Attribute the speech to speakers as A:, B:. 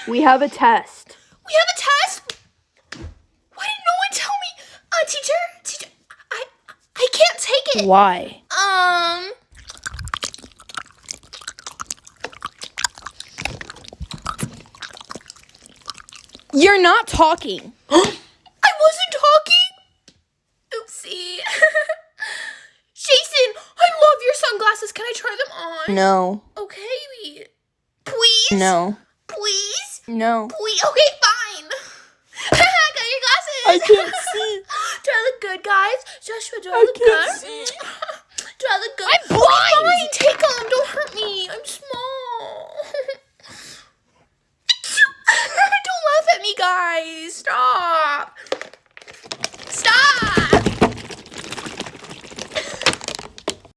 A: We have a test.
B: We have a test? Why didn't no one tell me? Teacher, I can't take it.
A: Why? You're not talking.
B: I wasn't talking. Oopsie. Jason, I love your sunglasses. Can I try them on?
A: No.
B: Okay. Please?
A: No.
B: Please?
A: No.
B: Please? Okay, fine. I got your glasses.
A: I can't see.
B: Do I look good, guys? Joshua, do I
A: I
B: look
A: can't
B: good?
A: see.
B: Do I look good?
A: I'm